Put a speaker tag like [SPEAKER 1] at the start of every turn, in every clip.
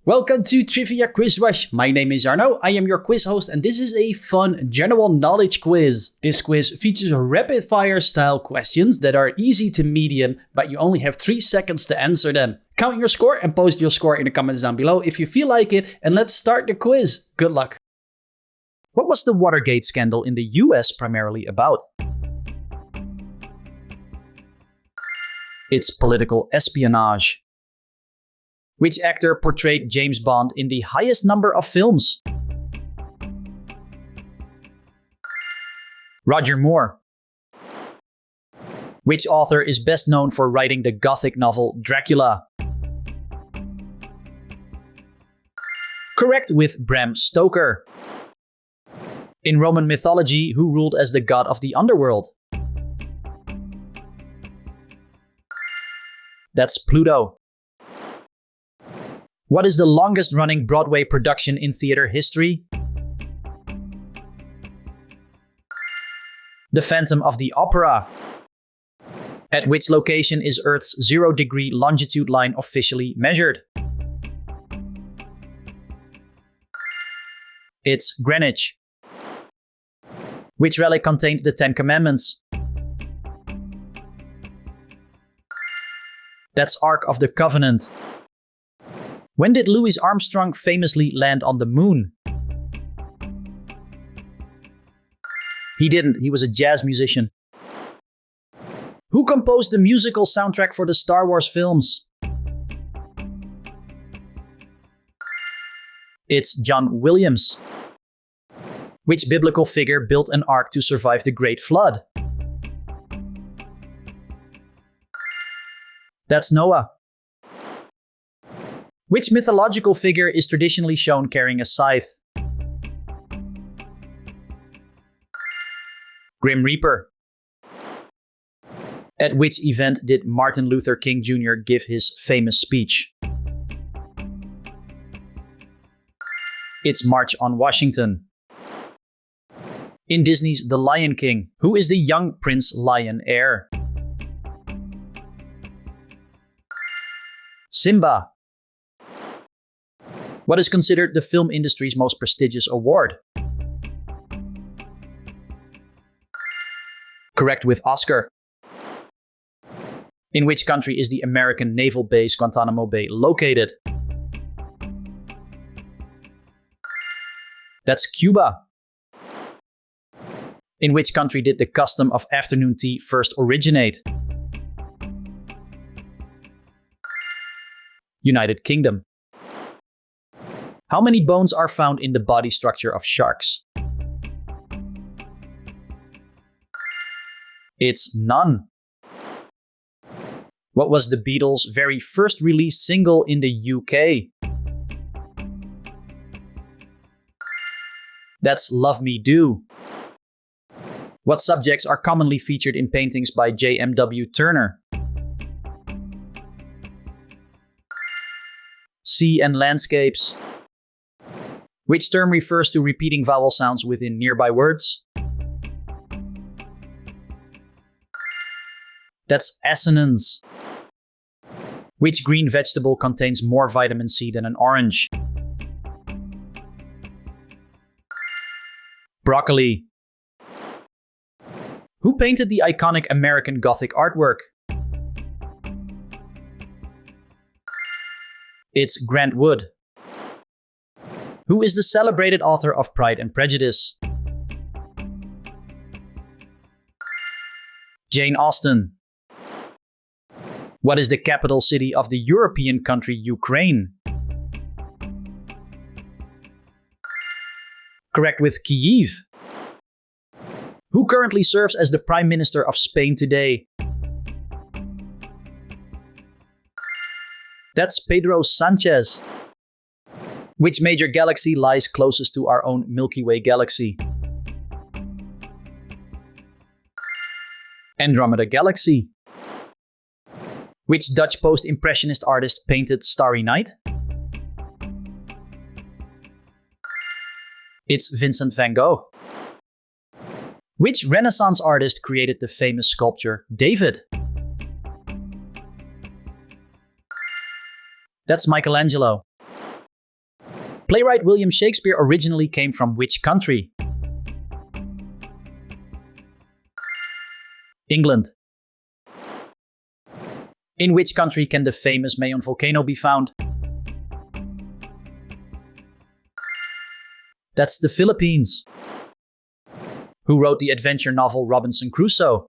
[SPEAKER 1] Welcome to Trivia Quiz Rush. My name is Arno, I am your quiz host, and this is a fun general knowledge quiz. This quiz features rapid fire style questions that are easy to medium, but you only have 3 seconds to answer them. Count your score and post your score in the comments down below if you feel like it, and let's start the quiz. Good luck. What was the Watergate scandal in the US primarily about? It's political espionage. Which actor portrayed James Bond in the highest number of films? Roger Moore. Which author is best known for writing the Gothic novel Dracula? Correct, with Bram Stoker. In Roman mythology, who ruled as the god of the underworld? That's Pluto. What is the longest running Broadway production in theater history? The Phantom of the Opera. At which location is Earth's 0-degree longitude line officially measured? It's Greenwich. Which relic contained the 10 Commandments? That's Ark of the Covenant. When did Louis Armstrong famously land on the moon? He didn't, he was a jazz musician. Who composed the musical soundtrack for the Star Wars films? It's John Williams. Which biblical figure built an ark to survive the Great Flood? That's Noah. Which mythological figure is traditionally shown carrying a scythe? Grim Reaper. At which event did Martin Luther King Jr. give his famous speech? It's March on Washington. In Disney's The Lion King, who is the young Prince Lion heir? Simba. What is considered the film industry's most prestigious award? Correct, with Oscar. In which country is the American naval base Guantanamo Bay located? That's Cuba. In which country did the custom of afternoon tea first originate? United Kingdom. How many bones are found in the body structure of sharks? It's none. What was the Beatles' very first released single in the UK? That's Love Me Do. What subjects are commonly featured in paintings by J.M.W. Turner? Sea and landscapes. Which term refers to repeating vowel sounds within nearby words? That's assonance. Which green vegetable contains more vitamin C than an orange? Broccoli. Who painted the iconic American Gothic artwork? It's Grant Wood. Who is the celebrated author of Pride and Prejudice? Jane Austen. What is the capital city of the European country Ukraine? Correct, with Kyiv. Who currently serves as the Prime Minister of Spain today? That's Pedro Sanchez. Which major galaxy lies closest to our own Milky Way galaxy? Andromeda Galaxy. Which Dutch post-impressionist artist painted Starry Night? It's Vincent van Gogh. Which Renaissance artist created the famous sculpture David? That's Michelangelo. Playwright William Shakespeare originally came from which country? England. In which country can the famous Mayon volcano be found? That's the Philippines. Who wrote the adventure novel Robinson Crusoe?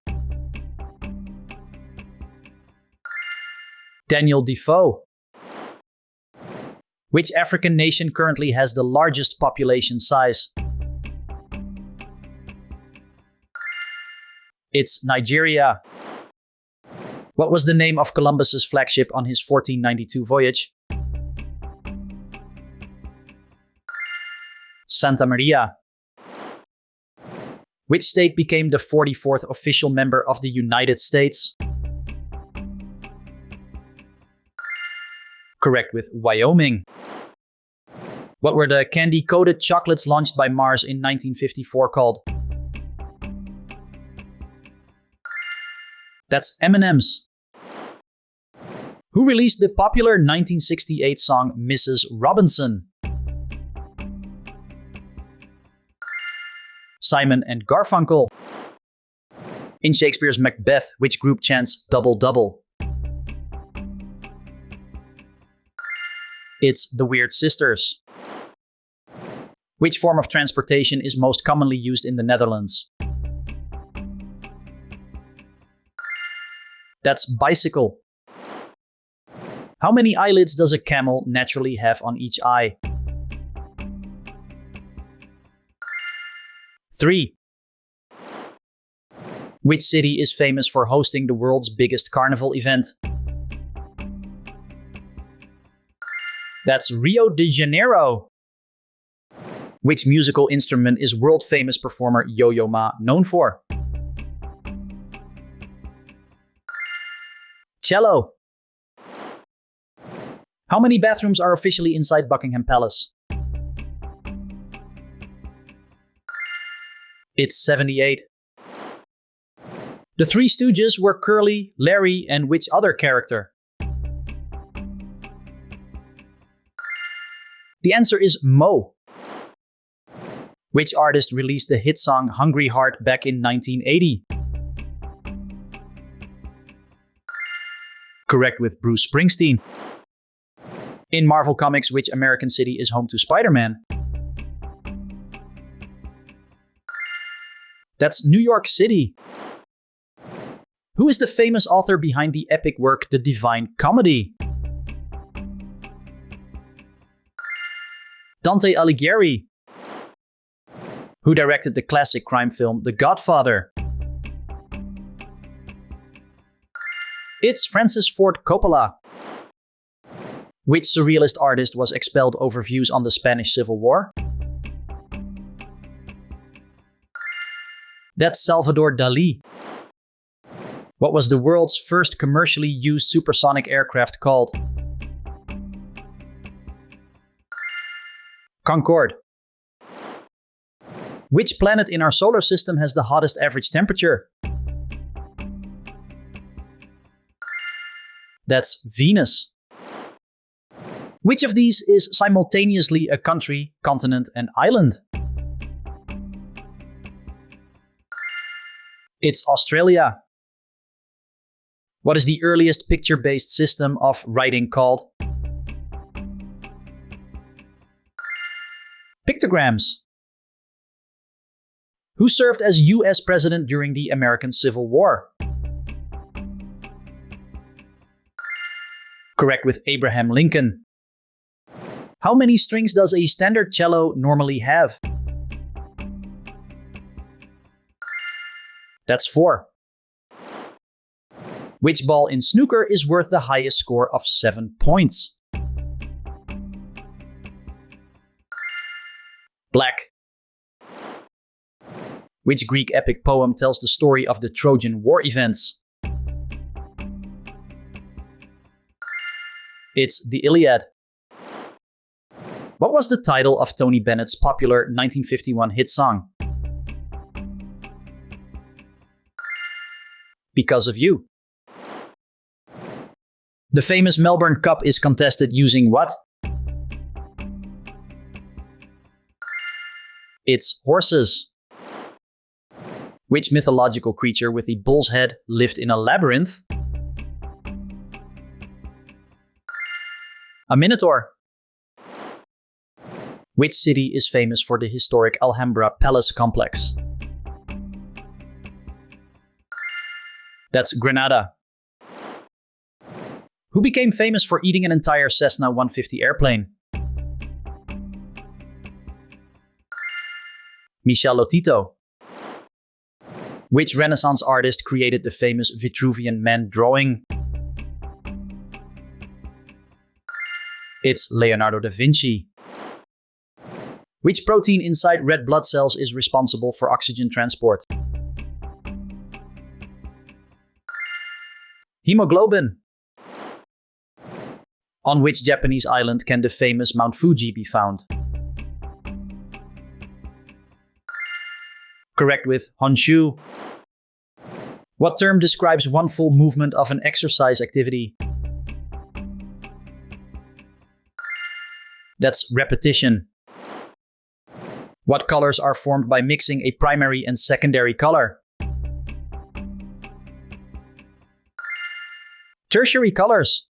[SPEAKER 1] Daniel Defoe. Which African nation currently has the largest population size? It's Nigeria. What was the name of Columbus's flagship on his 1492 voyage? Santa Maria. Which state became the 44th official member of the United States? Correct, with Wyoming. What were the candy-coated chocolates launched by Mars in 1954 called? That's M&M's. Who released the popular 1968 song Mrs. Robinson? Simon and Garfunkel. In Shakespeare's Macbeth, which group chants double double? It's the Weird Sisters. Which form of transportation is most commonly used in the Netherlands? That's bicycle. How many eyelids does a camel naturally have on each eye? 3. Which city is famous for hosting the world's biggest carnival event? That's Rio de Janeiro. Which musical instrument is world-famous performer Yo-Yo Ma known for? Cello. How many bathrooms are officially inside Buckingham Palace? It's 78. The Three Stooges were Curly, Larry, and which other character? The answer is Moe. Which artist released the hit song Hungry Heart back in 1980? Correct, with Bruce Springsteen. In Marvel Comics, which American city is home to Spider-Man? That's New York City. Who is the famous author behind the epic work The Divine Comedy? Dante Alighieri. Who directed the classic crime film The Godfather? It's Francis Ford Coppola. Which surrealist artist was expelled over views on the Spanish Civil War? That's Salvador Dali. What was the world's first commercially used supersonic aircraft called? Concorde. Which planet in our solar system has the hottest average temperature? That's Venus. Which of these is simultaneously a country, continent, and island? It's Australia. What is the earliest picture-based system of writing called? Pictograms. Who served as US President during the American Civil War? Correct, with Abraham Lincoln. How many strings does a standard cello normally have? That's 4. Which ball in snooker is worth the highest score of 7 points? Black. Which Greek epic poem tells the story of the Trojan War events? It's the Iliad. What was the title of Tony Bennett's popular 1951 hit song? Because of You. The famous Melbourne Cup is contested using what? It's horses. Which mythological creature with a bull's head lived in a labyrinth? A minotaur. Which city is famous for the historic Alhambra Palace complex? That's Granada. Who became famous for eating an entire Cessna 150 airplane? Michel Lotito. Which Renaissance artist created the famous Vitruvian Man drawing? It's Leonardo da Vinci. Which protein inside red blood cells is responsible for oxygen transport? Hemoglobin. On which Japanese island can the famous Mount Fuji be found? Correct with Honshu. What term describes one full movement of an exercise activity? That's repetition. What colors are formed by mixing a primary and secondary color? Tertiary colors.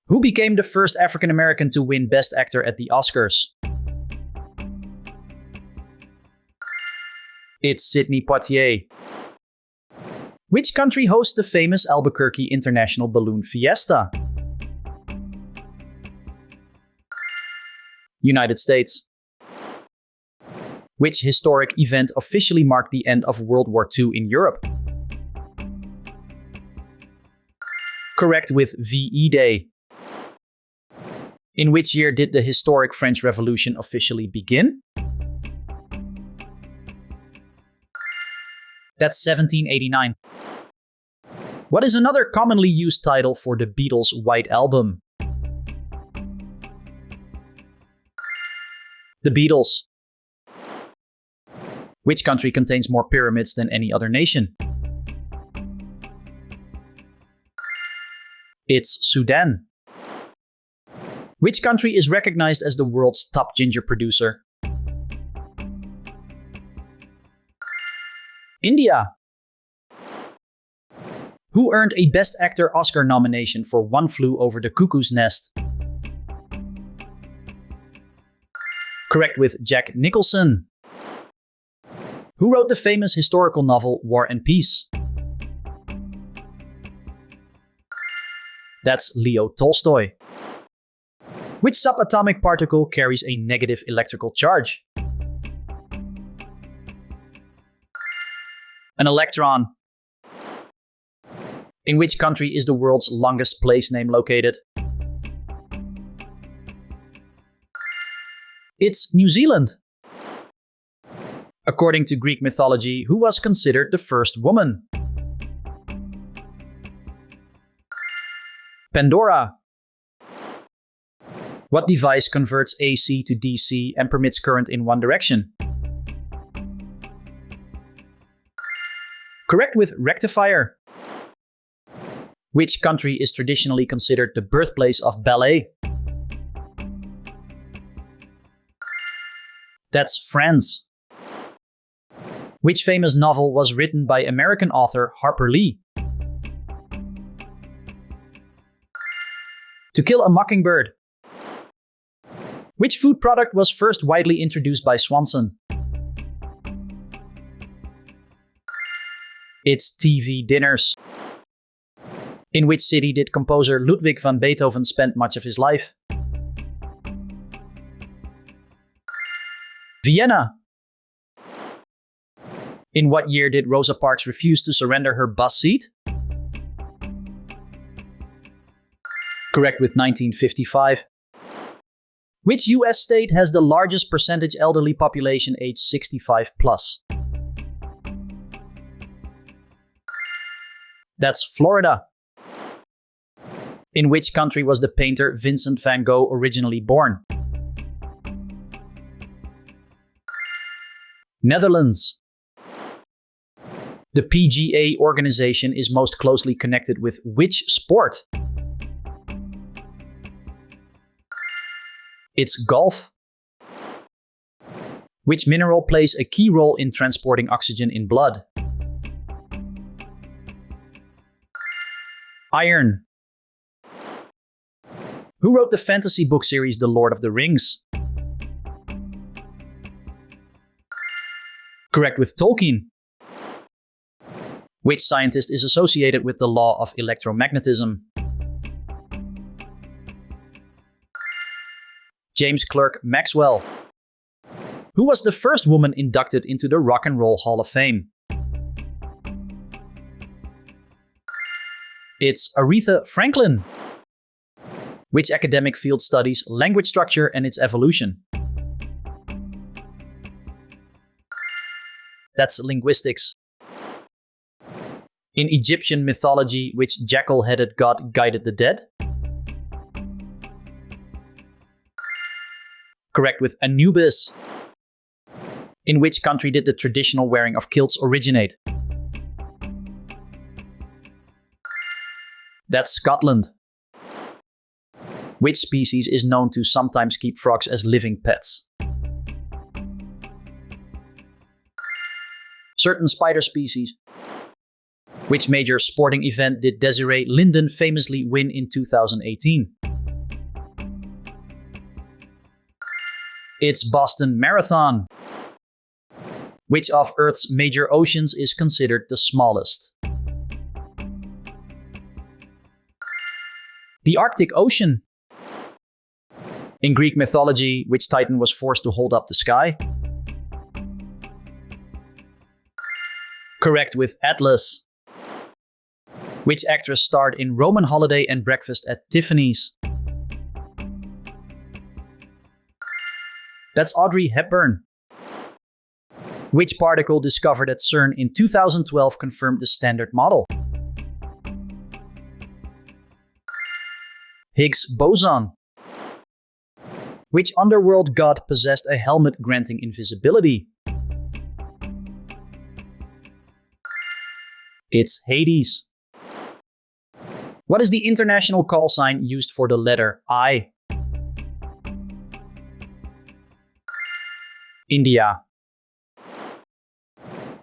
[SPEAKER 1] Who became the first African American to win Best Actor at the Oscars? It's Sidney Poitier. Which country hosts the famous Albuquerque International Balloon Fiesta? United States. Which historic event officially marked the end of World War II in Europe? Correct with VE Day. In which year did the historic French Revolution officially begin? That's 1789. What is another commonly used title for the Beatles' White Album? The Beatles. Which country contains more pyramids than any other nation? It's Sudan. Which country is recognized as the world's top ginger producer? India. Who earned a Best Actor Oscar nomination for One Flew Over the Cuckoo's Nest? Correct with Jack Nicholson. Who wrote the famous historical novel War and Peace? That's Leo Tolstoy. Which subatomic particle carries a negative electrical charge? An electron. In which country is the world's longest place name located? It's New Zealand. According to Greek mythology, who was considered the first woman? Pandora. What device converts AC to DC and permits current in one direction? Correct with rectifier. Which country is traditionally considered the birthplace of ballet? That's France. Which famous novel was written by American author Harper Lee? To Kill a Mockingbird. Which food product was first widely introduced by Swanson? It's TV dinners. In which city did composer Ludwig van Beethoven spend much of his life? Vienna. In what year did Rosa Parks refuse to surrender her bus seat? Correct with 1955. Which US state has the largest percentage elderly population aged 65 plus? That's Florida. In which country was the painter Vincent van Gogh originally born? Netherlands. The PGA organization is most closely connected with which sport? It's golf. Which mineral plays a key role in transporting oxygen in blood? Iron. Who wrote the fantasy book series The Lord of the Rings? Correct, with Tolkien. Which scientist is associated with the law of electromagnetism? James Clerk Maxwell. Who was the first woman inducted into the Rock and Roll Hall of Fame? It's Aretha Franklin. Which academic field studies language structure and its evolution? That's linguistics. In Egyptian mythology, which jackal-headed god guided the dead? Correct, with Anubis. In which country did the traditional wearing of kilts originate? That's Scotland. Which species is known to sometimes keep frogs as living pets? Certain spider species. Which major sporting event did Desiree Linden famously win in 2018? It's Boston Marathon. Which of Earth's major oceans is considered the smallest? The Arctic Ocean. In Greek mythology, which titan was forced to hold up the sky? Correct, with Atlas. Which actress starred in Roman Holiday and Breakfast at Tiffany's? That's Audrey Hepburn. Which particle discovered at CERN in 2012 confirmed the Standard Model? Higgs boson. Which underworld god possessed a helmet granting invisibility? It's Hades. What is the international call sign used for the letter I? India.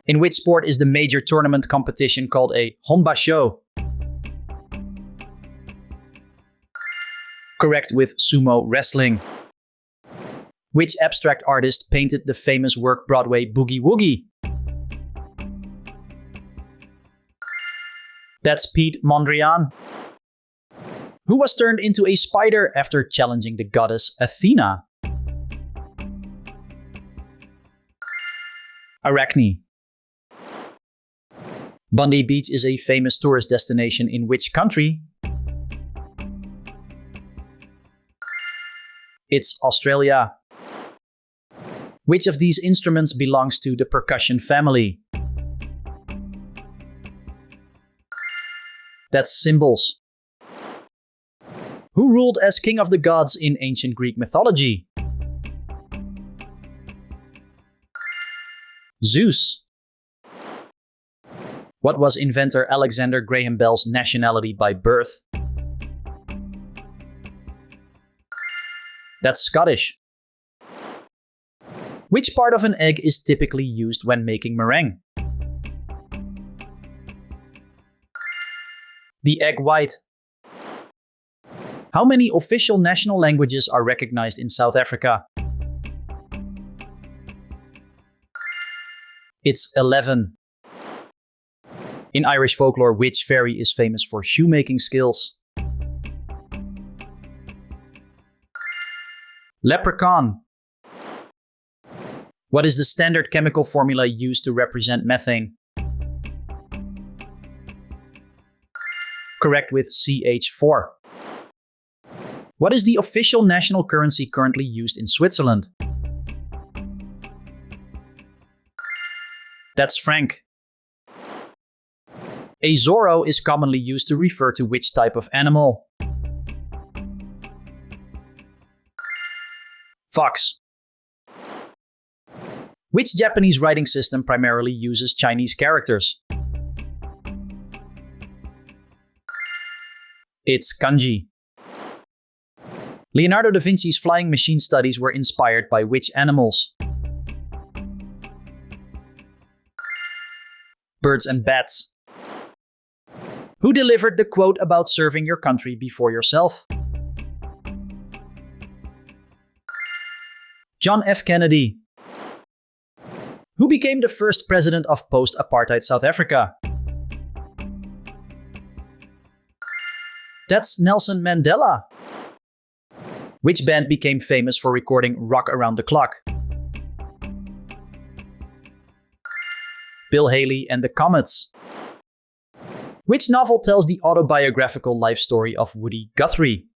[SPEAKER 1] In which sport is the major tournament competition called a honbasho? Correct, with sumo wrestling. Which abstract artist painted the famous work Broadway Boogie Woogie? That's Pete Mondrian. Who was turned into a spider after challenging the goddess Athena? Arachne. Bondi Beach is a famous tourist destination in which country? It's Australia. Which of these instruments belongs to the percussion family? That's cymbals. Who ruled as king of the gods in ancient Greek mythology? Zeus. What was inventor Alexander Graham Bell's nationality by birth? That's Scottish. Which part of an egg is typically used when making meringue? The egg white. How many official national languages are recognized in South Africa? It's 11. In Irish folklore, which fairy is famous for shoemaking skills? Leprechaun. What is the standard chemical formula used to represent methane? Correct, with CH4. What is the official national currency currently used in Switzerland? That's franc. A Zorro is commonly used to refer to which type of animal? Fox. Which Japanese writing system primarily uses Chinese characters? It's kanji. Leonardo da Vinci's flying machine studies were inspired by which animals? Birds and bats. Who delivered the quote about serving your country before yourself? John F. Kennedy. Who became the first president of post-apartheid South Africa? That's Nelson Mandela. Which band became famous for recording Rock Around the Clock? Bill Haley and the Comets. Which novel tells the autobiographical life story of Woody Guthrie?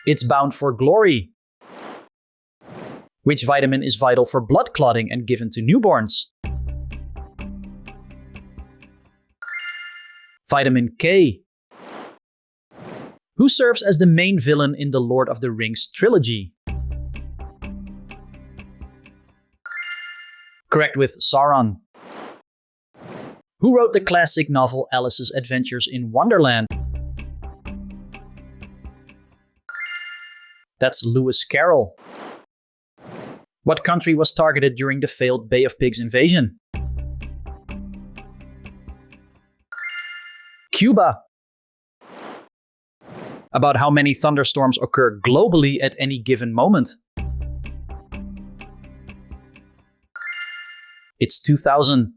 [SPEAKER 1] It's Bound for Glory. Which vitamin is vital for blood clotting and given to newborns? Vitamin K. Who serves as the main villain in the Lord of the Rings trilogy? Correct with Sauron. Who wrote the classic novel Alice's Adventures in Wonderland? That's Lewis Carroll. What country was targeted during the failed Bay of Pigs invasion? Cuba. About how many thunderstorms occur globally at any given moment? It's 2000.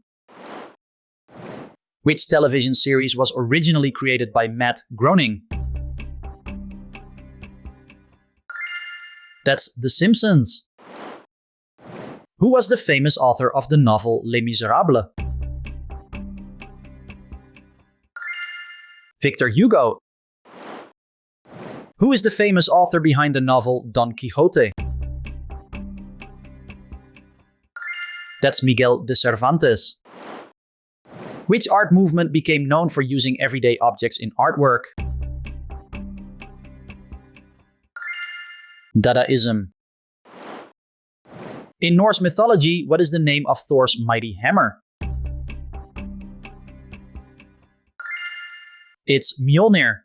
[SPEAKER 1] Which television series was originally created by Matt Groening? That's The Simpsons. Who was the famous author of the novel Les Miserables? Victor Hugo. Who is the famous author behind the novel Don Quixote? That's Miguel de Cervantes. Which art movement became known for using everyday objects in artwork? Dadaism. In Norse mythology, what is the name of Thor's mighty hammer? It's Mjolnir.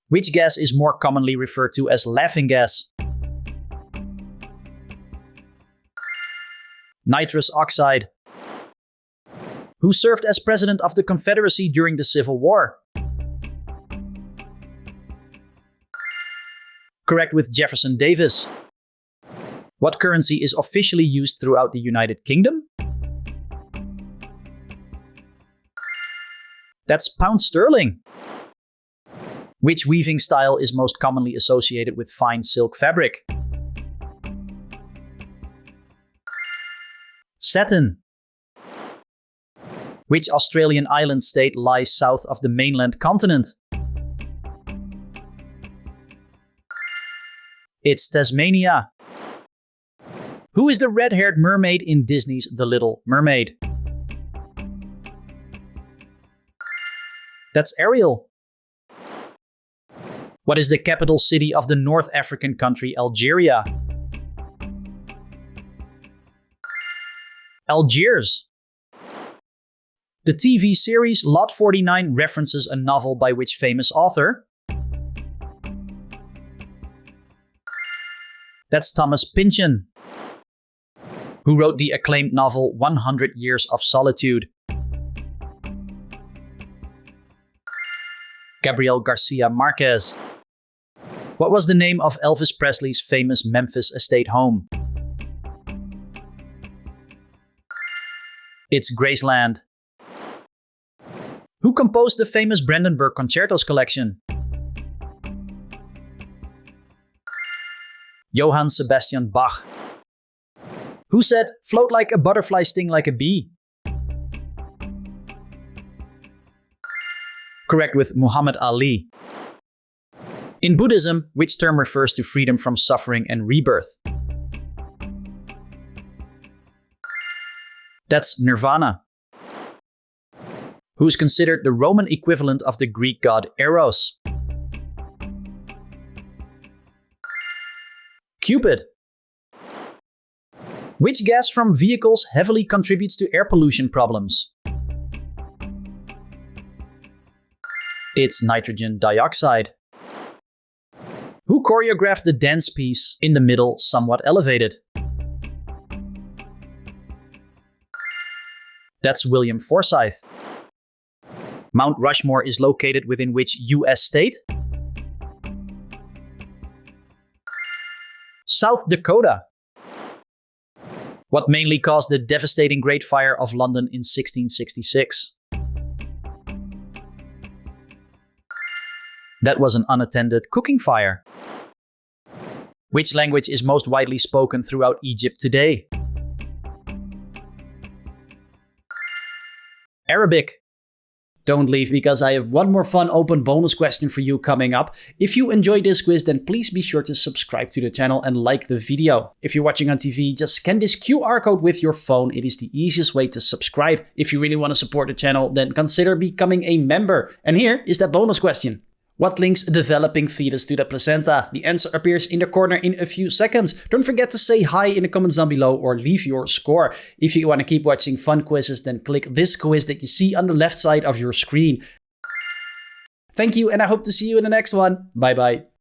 [SPEAKER 1] Which gas is more commonly referred to as laughing gas? Nitrous oxide. Who served as president of the Confederacy during the Civil War? Correct with Jefferson Davis. What currency is officially used throughout the United Kingdom? That's pound sterling. Which weaving style is most commonly associated with fine silk fabric? Satin. Which Australian island state lies south of the mainland continent? It's Tasmania. Who is the red-haired mermaid in Disney's The Little Mermaid? That's Ariel. What is the capital city of the North African country Algeria? Algiers. The TV series Lot 49 references a novel by which famous author? That's Thomas Pynchon. Who wrote the acclaimed novel 100 Years of Solitude? Gabriel Garcia Marquez. What was the name of Elvis Presley's famous Memphis estate home? It's Graceland. Who composed the famous Brandenburg Concertos collection? Johann Sebastian Bach. Who said, "Float like a butterfly, sting like a bee"? Correct with Muhammad Ali. In Buddhism, which term refers to freedom from suffering and rebirth? That's nirvana. Who is considered the Roman equivalent of the Greek god Eros? Cupid. Which gas from vehicles heavily contributes to air pollution problems? It's nitrogen dioxide. Who choreographed the dance piece In the Middle, Somewhat Elevated? That's William Forsythe. Mount Rushmore is located within which US state? South Dakota. What mainly caused the devastating Great Fire of London in 1666? That was an unattended cooking fire. Which language is most widely spoken throughout Egypt today? Arabic. Don't leave, because I have one more fun open bonus question for you coming up. If you enjoyed this quiz, then please be sure to subscribe to the channel and like the video. If you're watching on TV, just scan this QR code with your phone. It is the easiest way to subscribe. If you really want to support the channel, then consider becoming a member. And here is that bonus question. What links a developing fetus to the placenta? The answer appears in the corner in a few seconds. Don't forget to say hi in the comments down below or leave your score. If you want to keep watching fun quizzes, then click this quiz that you see on the left side of your screen. Thank you, and I hope to see you in the next one. Bye bye.